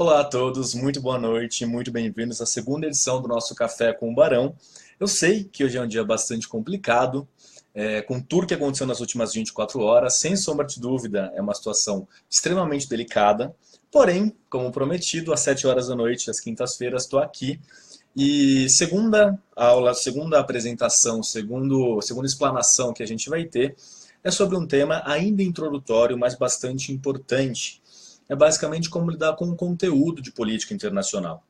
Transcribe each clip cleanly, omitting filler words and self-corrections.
Olá a todos, muito boa noite, muito bem-vindos à segunda edição do nosso Café com o Barão. Eu sei que hoje é um dia bastante complicado, com tudo que aconteceu nas últimas 24 horas, sem sombra de dúvida, é uma situação extremamente delicada. Porém, como prometido, às 7 horas da noite, às quintas-feiras, estou aqui. E segunda aula, segunda apresentação, segunda explanação que a gente vai ter é sobre um tema ainda introdutório, mas bastante importante. É basicamente como lidar com o conteúdo de política internacional.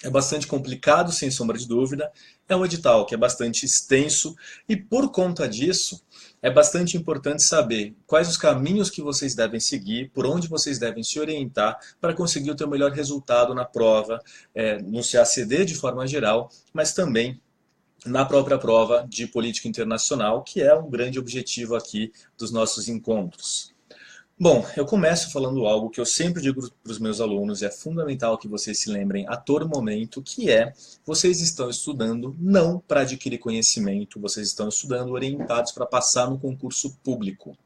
É bastante complicado, sem sombra de dúvida. É um edital que é bastante extenso e, por conta disso, é bastante importante saber quais os caminhos que vocês devem seguir, por onde vocês devem se orientar para conseguir o ter o melhor resultado na prova, no CACD de forma geral, mas também na própria prova de política internacional, que é um grande objetivo aqui dos nossos encontros. Bom, eu começo falando algo que eu sempre digo para os meus alunos, e é fundamental que vocês se lembrem a todo momento, que é, vocês estão estudando não para adquirir conhecimento, vocês estão estudando orientados para passar no concurso público.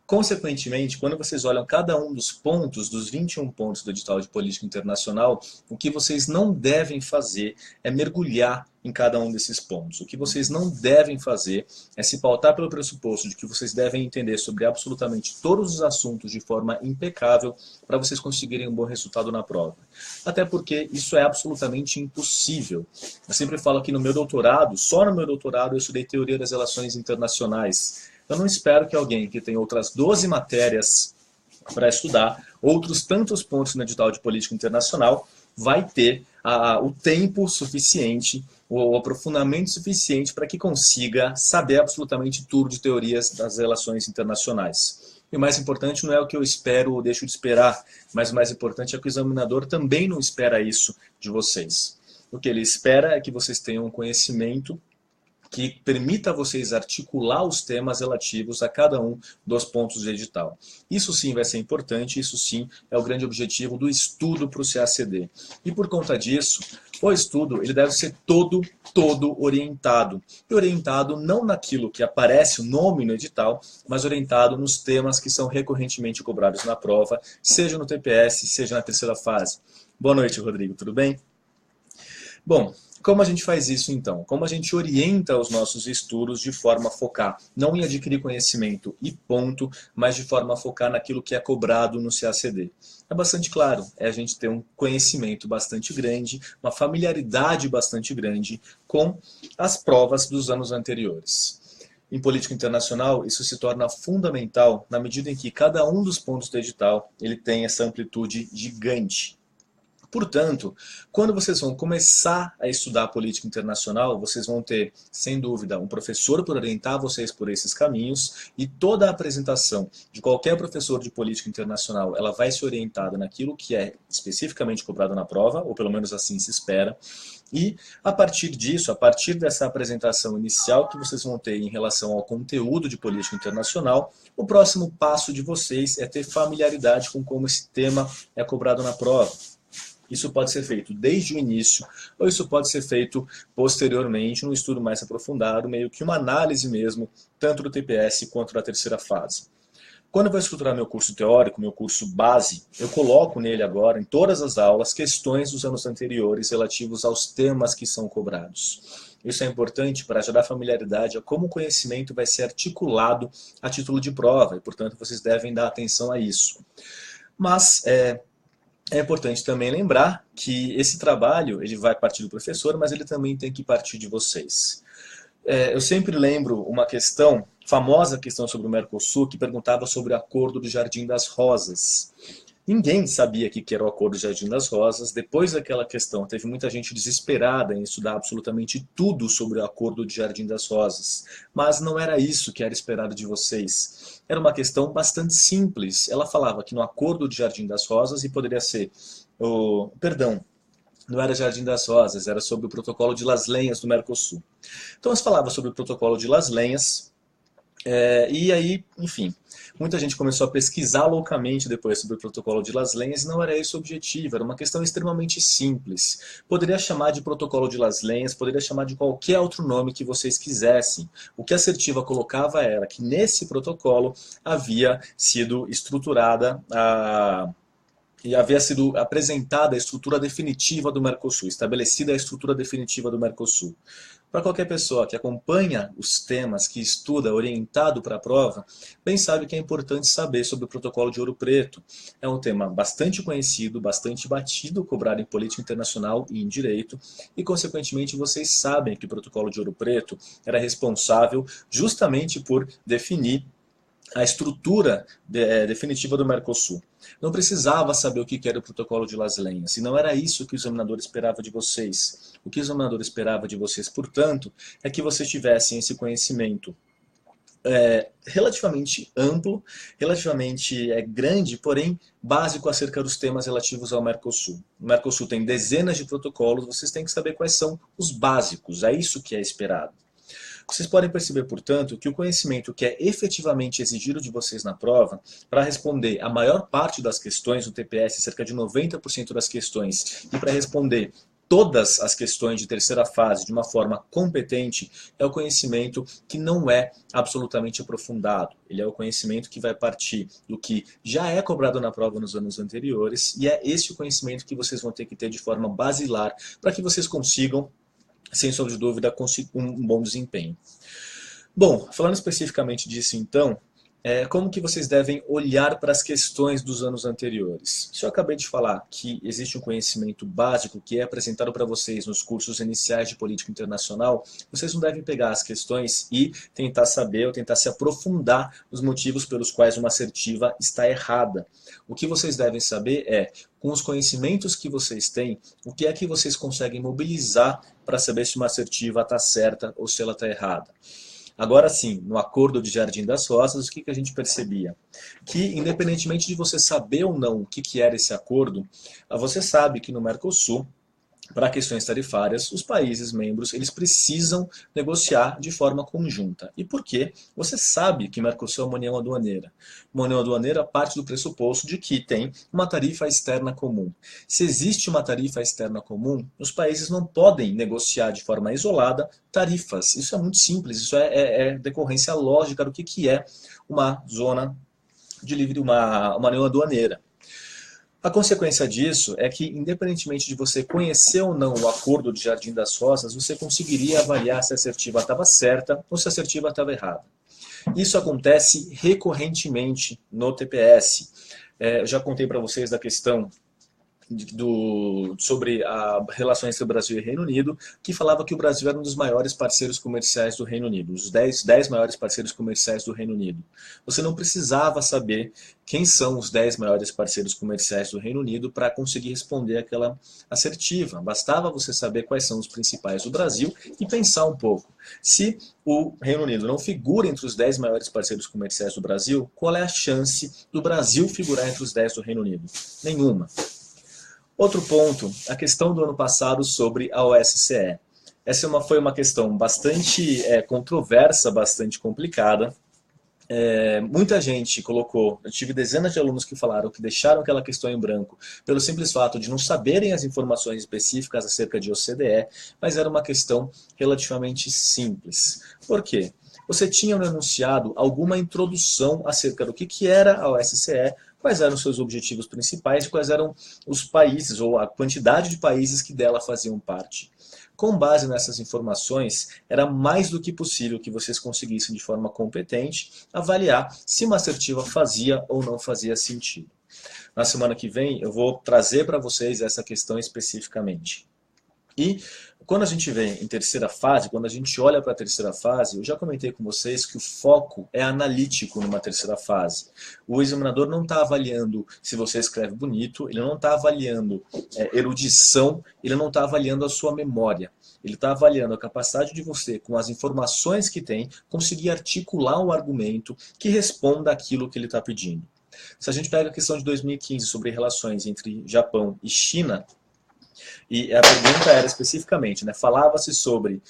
Consequentemente, quando vocês olham cada um dos pontos, dos 21 pontos do edital de política internacional, o que vocês não devem fazer é mergulhar em cada um desses pontos. O que vocês não devem fazer é se pautar pelo pressuposto de que vocês devem entender sobre absolutamente todos os assuntos de forma impecável para vocês conseguirem um bom resultado na prova. Até porque isso é absolutamente impossível. Eu sempre falo que no meu doutorado, só no meu doutorado, eu estudei teoria das relações internacionais. Eu não espero que alguém que tem outras 12 matérias para estudar, outros tantos pontos no edital de política internacional, vai ter o tempo suficiente, o aprofundamento suficiente para que consiga saber absolutamente tudo de teorias das relações internacionais. E o mais importante não é o que eu espero ou deixo de esperar, mas o mais importante é que o examinador também não espera isso de vocês. O que ele espera é que vocês tenham um conhecimento que permita a vocês articular os temas relativos a cada um dos pontos do edital. Isso sim vai ser importante, isso sim é o grande objetivo do estudo para o CACD. E por conta disso, o estudo ele deve ser todo orientado. E orientado não naquilo que aparece o nome no edital, mas orientado nos temas que são recorrentemente cobrados na prova, seja no TPS, seja na terceira fase. Boa noite, Rodrigo, tudo bem? Bom, como a gente faz isso então? Como a gente orienta os nossos estudos de forma a focar não em adquirir conhecimento e ponto, mas de forma a focar naquilo que é cobrado no CACD? É bastante claro, é a gente ter um conhecimento bastante grande, uma familiaridade bastante grande com as provas dos anos anteriores. Em política internacional, isso se torna fundamental na medida em que cada um dos pontos do edital ele tem essa amplitude gigante. Portanto, quando vocês vão começar a estudar política internacional, vocês vão ter, sem dúvida, um professor para orientar vocês por esses caminhos e toda a apresentação de qualquer professor de política internacional, ela vai ser orientada naquilo que é especificamente cobrado na prova, ou pelo menos assim se espera. E a partir disso, a partir dessa apresentação inicial que vocês vão ter em relação ao conteúdo de política internacional, o próximo passo de vocês é ter familiaridade com como esse tema é cobrado na prova. Isso pode ser feito desde o início, ou isso pode ser feito posteriormente, num estudo mais aprofundado, meio que uma análise mesmo, tanto do TPS quanto da terceira fase. Quando eu vou estruturar meu curso teórico, meu curso base, eu coloco nele agora, em todas as aulas, questões dos anos anteriores relativos aos temas que são cobrados. Isso é importante para já dar familiaridade a como o conhecimento vai ser articulado a título de prova, e portanto vocês devem dar atenção a isso. Mas é importante também lembrar que esse trabalho ele vai partir do professor, mas ele também tem que partir de vocês. Eu sempre lembro uma questão, famosa questão sobre o Mercosul, que perguntava sobre o Acordo do Jardim das Rosas. Ninguém sabia o que era o Acordo do Jardim das Rosas. Depois daquela questão, teve muita gente desesperada em estudar absolutamente tudo sobre o Acordo do Jardim das Rosas. Mas não era isso que era esperado de vocês. Era uma questão bastante simples. Ela falava que no Acordo do Jardim das Rosas, e poderia ser não era Jardim das Rosas, era sobre o Protocolo de Las Lenhas do Mercosul. Então, se falava sobre o Protocolo de Las Lenhas, e aí, enfim, muita gente começou a pesquisar loucamente depois sobre o Protocolo de Las Lenhas e não era esse o objetivo, era uma questão extremamente simples. Poderia chamar de Protocolo de Las Lenhas, poderia chamar de qualquer outro nome que vocês quisessem. O que a assertiva colocava era que nesse protocolo havia sido estruturada e havia sido apresentada a estrutura definitiva do Mercosul, estabelecida a estrutura definitiva do Mercosul. Para qualquer pessoa que acompanha os temas, que estuda orientado para a prova, bem sabe que é importante saber sobre o Protocolo de Ouro Preto. É um tema bastante conhecido, bastante batido, cobrado em política internacional e em direito, e consequentemente vocês sabem que o Protocolo de Ouro Preto era responsável justamente por definir a estrutura definitiva do Mercosul. Não precisava saber o que era o protocolo de Las Lenhas, e não era isso que o examinador esperava de vocês. O que o examinador esperava de vocês, portanto, é que vocês tivessem esse conhecimento relativamente amplo, relativamente grande, porém básico acerca dos temas relativos ao Mercosul. O Mercosul tem dezenas de protocolos, vocês têm que saber quais são os básicos, é isso que é esperado. Vocês podem perceber, portanto, que o conhecimento que é efetivamente exigido de vocês na prova, para responder a maior parte das questões do TPS, cerca de 90% das questões, e para responder todas as questões de terceira fase de uma forma competente, é o conhecimento que não é absolutamente aprofundado. Ele é o conhecimento que vai partir do que já é cobrado na prova nos anos anteriores, e é esse o conhecimento que vocês vão ter que ter de forma basilar para que vocês consigam, sem sombra de dúvida, um bom desempenho. Bom, falando especificamente disso então, como que vocês devem olhar para as questões dos anos anteriores? Se eu acabei de falar que existe um conhecimento básico que é apresentado para vocês nos cursos iniciais de política internacional, vocês não devem pegar as questões e tentar saber ou tentar se aprofundar nos motivos pelos quais uma assertiva está errada. O que vocês devem saber é, com os conhecimentos que vocês têm, o que é que vocês conseguem mobilizar para saber se uma assertiva está certa ou se ela está errada. Agora sim, no Acordo de Jardim das Rosas, o que a gente percebia? Que, independentemente de você saber ou não o que era esse acordo, você sabe que no Mercosul, para questões tarifárias, os países membros eles precisam negociar de forma conjunta. E por quê? Você sabe que Mercosul é uma união aduaneira. Uma união aduaneira parte do pressuposto de que tem uma tarifa externa comum. Se existe uma tarifa externa comum, os países não podem negociar de forma isolada tarifas. Isso é muito simples, isso é decorrência lógica do que é uma zona de livre, uma união aduaneira. A consequência disso é que, independentemente de você conhecer ou não o Acordo de Jardim das Rosas, você conseguiria avaliar se a assertiva estava certa ou se a assertiva estava errada. Isso acontece recorrentemente no TPS. Eu já contei para vocês da questão sobre as relações entre o Brasil e Reino Unido, que falava que o Brasil era um dos maiores parceiros comerciais do Reino Unido, os 10 maiores parceiros comerciais do Reino Unido. Você não precisava saber quem são os 10 maiores parceiros comerciais do Reino Unido para conseguir responder aquela assertiva. Bastava você saber quais são os principais do Brasil e pensar um pouco. Se o Reino Unido não figura entre os 10 maiores parceiros comerciais do Brasil, qual é a chance do Brasil figurar entre os 10 do Reino Unido? Nenhuma. Outro ponto, a questão do ano passado sobre a OSCE. Essa foi uma questão bastante controversa, bastante complicada. Muita gente colocou, eu tive dezenas de alunos que falaram que deixaram aquela questão em branco pelo simples fato de não saberem as informações específicas acerca de OCDE, mas era uma questão relativamente simples. Por quê? Você tinha no enunciado alguma introdução acerca do que era a OSCE, quais eram os seus objetivos principais e quais eram os países ou a quantidade de países que dela faziam parte. Com base nessas informações, era mais do que possível que vocês conseguissem de forma competente avaliar se uma assertiva fazia ou não fazia sentido. Na semana que vem eu vou trazer para vocês essa questão especificamente. E quando a gente vem em terceira fase, quando a gente olha para a terceira fase, eu já comentei com vocês que o foco é analítico numa terceira fase. O examinador não está avaliando se você escreve bonito, ele não está avaliando erudição, ele não está avaliando a sua memória. Ele está avaliando a capacidade de você, com as informações que tem, conseguir articular um argumento que responda àquilo que ele está pedindo. Se a gente pega a questão de 2015 sobre relações entre Japão e China, e a pergunta era especificamente, falava-se sobre,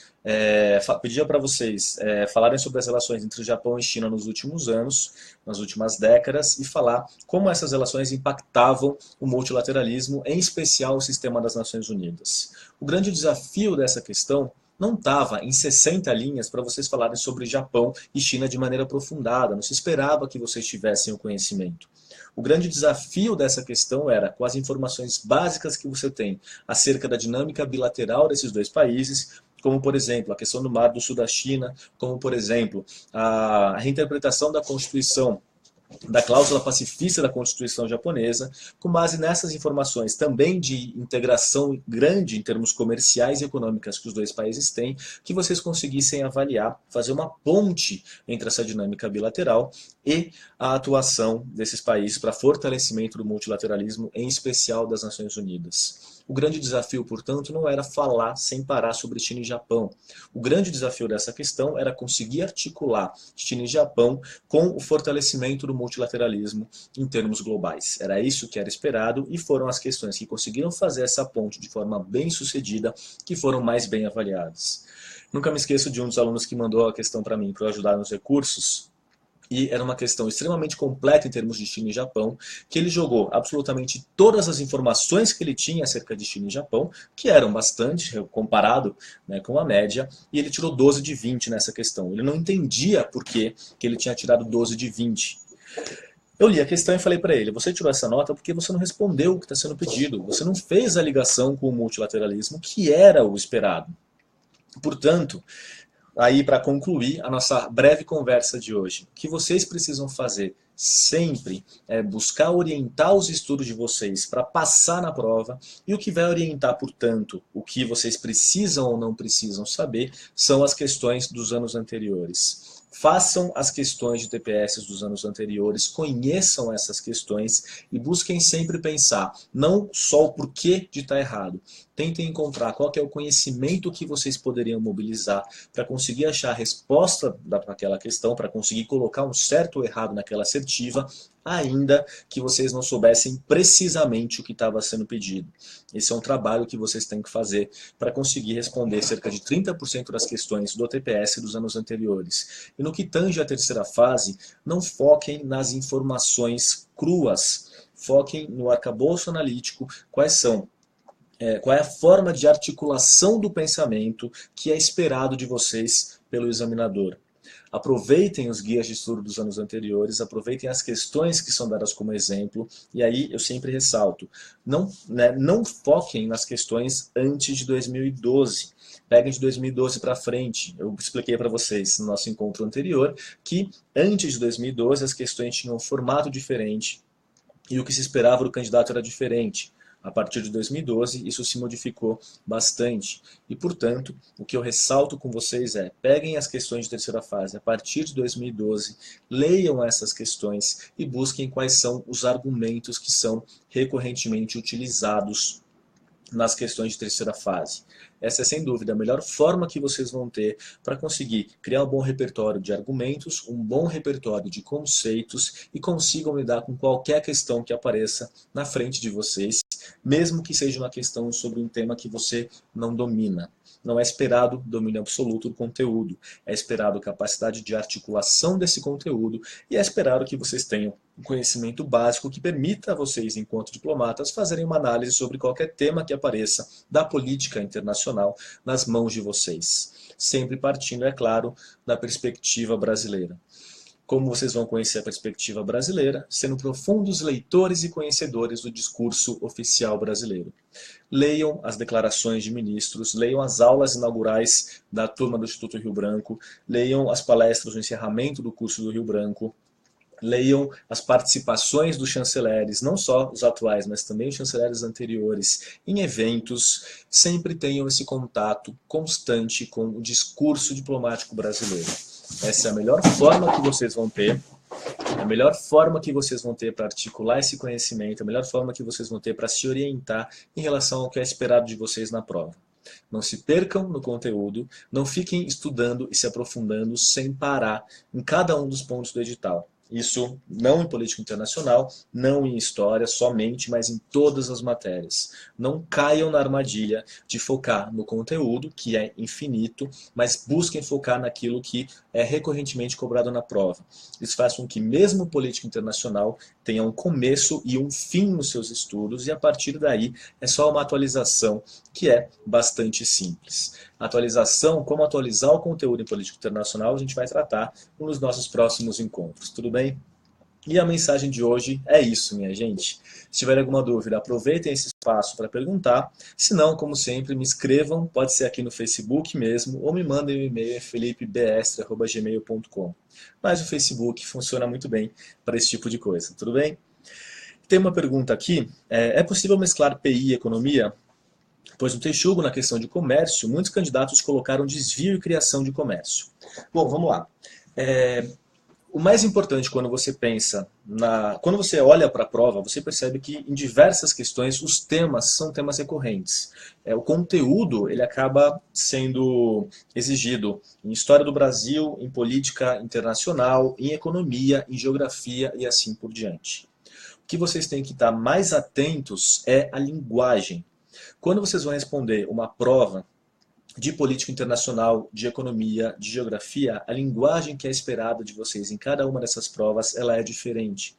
pedia para vocês falarem sobre as relações entre Japão e China nos últimos anos, nas últimas décadas, e falar como essas relações impactavam o multilateralismo, em especial o sistema das Nações Unidas. O grande desafio dessa questão não estava em 60 linhas para vocês falarem sobre Japão e China de maneira aprofundada, não se esperava que vocês tivessem o conhecimento. O grande desafio dessa questão era, com as informações básicas que você tem acerca da dinâmica bilateral desses dois países, como, por exemplo, a questão do Mar do Sul da China, como, por exemplo, a reinterpretação da Constituição, da cláusula pacifista da Constituição japonesa, com base nessas informações também de integração grande em termos comerciais e econômicas que os dois países têm, que vocês conseguissem avaliar, fazer uma ponte entre essa dinâmica bilateral e a atuação desses países para fortalecimento do multilateralismo, em especial das Nações Unidas. O grande desafio, portanto, não era falar sem parar sobre China e Japão. O grande desafio dessa questão era conseguir articular China e Japão com o fortalecimento do multilateralismo em termos globais. Era isso que era esperado e foram as questões que conseguiram fazer essa ponte de forma bem sucedida que foram mais bem avaliadas. Nunca me esqueço de um dos alunos que mandou a questão para mim para ajudar nos recursos. E era uma questão extremamente completa em termos de China e Japão, que ele jogou absolutamente todas as informações que ele tinha acerca de China e Japão, que eram bastante, comparado, né, com a média, e ele tirou 12 de 20 nessa questão. Ele não entendia por que ele tinha tirado 12 de 20. Eu li a questão e falei para ele, você tirou essa nota porque você não respondeu o que está sendo pedido, você não fez a ligação com o multilateralismo, que era o esperado. Portanto, aí para concluir a nossa breve conversa de hoje, o que vocês precisam fazer sempre é buscar orientar os estudos de vocês para passar na prova, e o que vai orientar, portanto, o que vocês precisam ou não precisam saber são as questões dos anos anteriores. Façam as questões de TPS dos anos anteriores, conheçam essas questões e busquem sempre pensar, não só o porquê de estar errado. Tentem encontrar qual que é o conhecimento que vocês poderiam mobilizar para conseguir achar a resposta para aquela questão, para conseguir colocar um certo ou errado naquela assertiva, ainda que vocês não soubessem precisamente o que estava sendo pedido. Esse é um trabalho que vocês têm que fazer para conseguir responder cerca de 30% das questões do TPS dos anos anteriores. E no que tange à terceira fase, não foquem nas informações cruas, foquem no arcabouço analítico, qual é a forma de articulação do pensamento que é esperado de vocês pelo examinador. Aproveitem os guias de estudo dos anos anteriores, aproveitem as questões que são dadas como exemplo, e aí eu sempre ressalto, não foquem nas questões antes de 2012. Peguem de 2012 para frente. Eu expliquei para vocês no nosso encontro anterior que antes de 2012 as questões tinham um formato diferente e o que se esperava do candidato era diferente. A partir de 2012, isso se modificou bastante. E, portanto, o que eu ressalto com vocês é, peguem as questões de terceira fase a partir de 2012, leiam essas questões e busquem quais são os argumentos que são recorrentemente utilizados nas questões de terceira fase. Essa é, sem dúvida, a melhor forma que vocês vão ter para conseguir criar um bom repertório de argumentos, um bom repertório de conceitos e consigam lidar com qualquer questão que apareça na frente de vocês, mesmo que seja uma questão sobre um tema que você não domina. Não é esperado domínio absoluto do conteúdo, é esperado capacidade de articulação desse conteúdo e é esperado que vocês tenham um conhecimento básico que permita a vocês, enquanto diplomatas, fazerem uma análise sobre qualquer tema que apareça da política internacional nas mãos de vocês. Sempre partindo, é claro, da perspectiva brasileira. Como vocês vão conhecer a perspectiva brasileira? Sendo profundos leitores e conhecedores do discurso oficial brasileiro. Leiam as declarações de ministros, leiam as aulas inaugurais da turma do Instituto Rio Branco, leiam as palestras no encerramento do curso do Rio Branco, leiam as participações dos chanceleres, não só os atuais, mas também os chanceleres anteriores, em eventos. Sempre tenham esse contato constante com o discurso diplomático brasileiro. Essa é a melhor forma que vocês vão ter, a melhor forma que vocês vão ter para articular esse conhecimento, a melhor forma que vocês vão ter para se orientar em relação ao que é esperado de vocês na prova. Não se percam no conteúdo, não fiquem estudando e se aprofundando sem parar em cada um dos pontos do edital. Isso não em política internacional, não em história somente, mas em todas as matérias. Não caiam na armadilha de focar no conteúdo, que é infinito, mas busquem focar naquilo que é recorrentemente cobrado na prova. Isso faz com que mesmo política internacional tenha um começo e um fim nos seus estudos, e a partir daí é só uma atualização que é bastante simples. Atualização, como atualizar o conteúdo em política internacional, a gente vai tratar nos nossos próximos encontros. Tudo bem? E a mensagem de hoje é isso, minha gente. Se tiver alguma dúvida, aproveitem esse espaço para perguntar. Se não, como sempre, me escrevam, pode ser aqui no Facebook mesmo, ou me mandem um e-mail, felipebestre@gmail.com. Mas o Facebook funciona muito bem para esse tipo de coisa, tudo bem? Tem uma pergunta aqui, é possível mesclar PI e economia? Pois no Texugo, na questão de comércio, muitos candidatos colocaram desvio e criação de comércio. Bom, vamos lá. O mais importante quando você pensa quando você olha para a prova, você percebe que em diversas questões os temas são temas recorrentes. O conteúdo ele acaba sendo exigido em história do Brasil, em política internacional, em economia, em geografia e assim por diante. O que vocês têm que estar mais atentos é a linguagem. Quando vocês vão responder uma prova de política internacional, de economia, de geografia, a linguagem que é esperada de vocês em cada uma dessas provas, ela é diferente.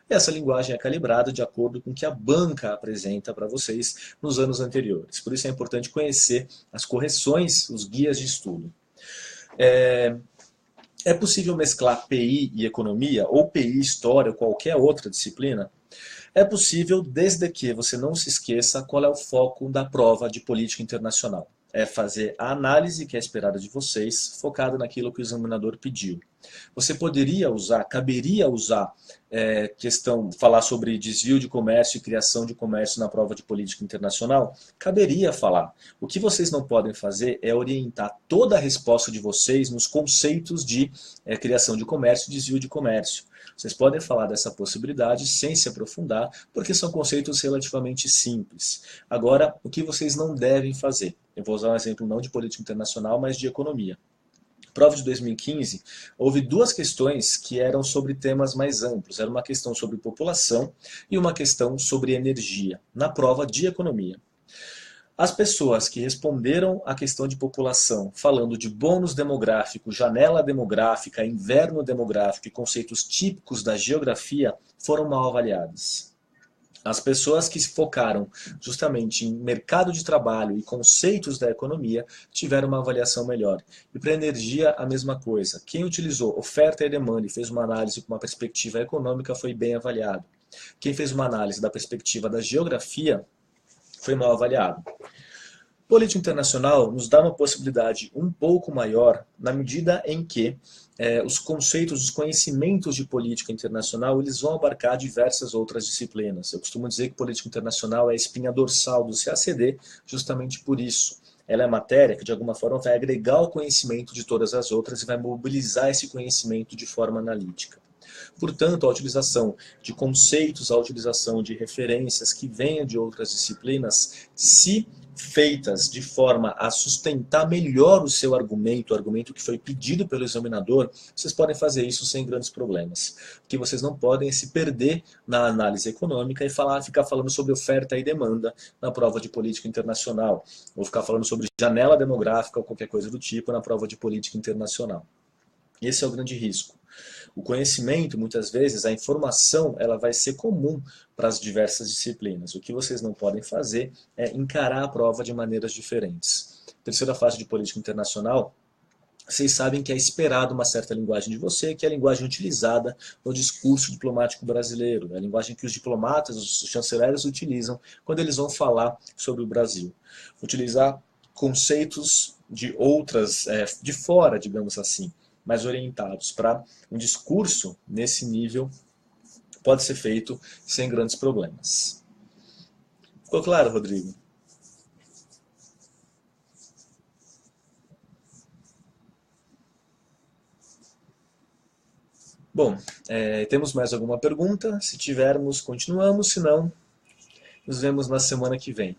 E essa linguagem é calibrada de acordo com o que a banca apresenta para vocês nos anos anteriores. Por isso é importante conhecer as correções, os guias de estudo. É possível mesclar PI e economia, ou PI e história, ou qualquer outra disciplina? É possível, desde que você não se esqueça qual é o foco da prova de política internacional. É fazer a análise que é esperada de vocês, focada naquilo que o examinador pediu. Você caberia usar falar sobre desvio de comércio e criação de comércio na prova de política internacional? Caberia falar. O que vocês não podem fazer é orientar toda a resposta de vocês nos conceitos de criação de comércio e desvio de comércio. Vocês podem falar dessa possibilidade sem se aprofundar, porque são conceitos relativamente simples. Agora, o que vocês não devem fazer? Eu vou usar um exemplo não de política internacional, mas de economia. Prova de 2015, houve duas questões que eram sobre temas mais amplos. Era uma questão sobre população e uma questão sobre energia, na prova de economia. As pessoas que responderam à questão de população, falando de bônus demográfico, janela demográfica, inverno demográfico e conceitos típicos da geografia, foram mal avaliadas. As pessoas que se focaram justamente em mercado de trabalho e conceitos da economia tiveram uma avaliação melhor. E para a energia, a mesma coisa. Quem utilizou oferta e demanda e fez uma análise com uma perspectiva econômica foi bem avaliado. Quem fez uma análise da perspectiva da geografia foi mal avaliado. Política internacional nos dá uma possibilidade um pouco maior na medida em que os conceitos, os conhecimentos de política internacional, eles vão abarcar diversas outras disciplinas. Eu costumo dizer que política internacional é a espinha dorsal do CACD, justamente por isso. Ela é matéria que, de alguma forma, vai agregar o conhecimento de todas as outras e vai mobilizar esse conhecimento de forma analítica. Portanto, a utilização de conceitos, a utilização de referências que venham de outras disciplinas, se feitas de forma a sustentar melhor o seu argumento, o argumento que foi pedido pelo examinador, vocês podem fazer isso sem grandes problemas. O que vocês não podem é se perder na análise econômica e ficar falando sobre oferta e demanda na prova de política internacional, ou ficar falando sobre janela demográfica ou qualquer coisa do tipo na prova de política internacional. Esse é o grande risco. O conhecimento, muitas vezes, a informação, ela vai ser comum para as diversas disciplinas. O que vocês não podem fazer é encarar a prova de maneiras diferentes. Terceira fase de política internacional, vocês sabem que é esperado uma certa linguagem de você, que é a linguagem utilizada no discurso diplomático brasileiro, é a linguagem que os diplomatas, os chanceleres utilizam quando eles vão falar sobre o Brasil. Utilizar conceitos de outras, de fora, digamos assim, mais orientados para um discurso nesse nível, pode ser feito sem grandes problemas. Ficou claro, Rodrigo? Bom, temos mais alguma pergunta? Se tivermos, continuamos, se não, nos vemos na semana que vem.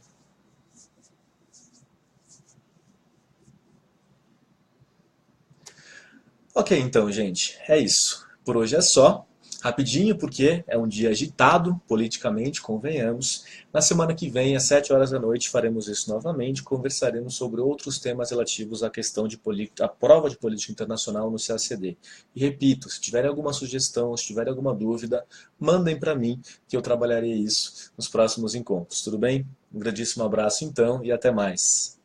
Ok, então, gente, é isso. Por hoje é só. Rapidinho, porque é um dia agitado, politicamente, convenhamos. Na semana que vem, às 7 horas da noite, faremos isso novamente. Conversaremos sobre outros temas relativos à questão de à prova de política internacional no CACD. E repito, se tiverem alguma sugestão, se tiverem alguma dúvida, mandem para mim, que eu trabalharei isso nos próximos encontros. Tudo bem? Um grandíssimo abraço, então, e até mais.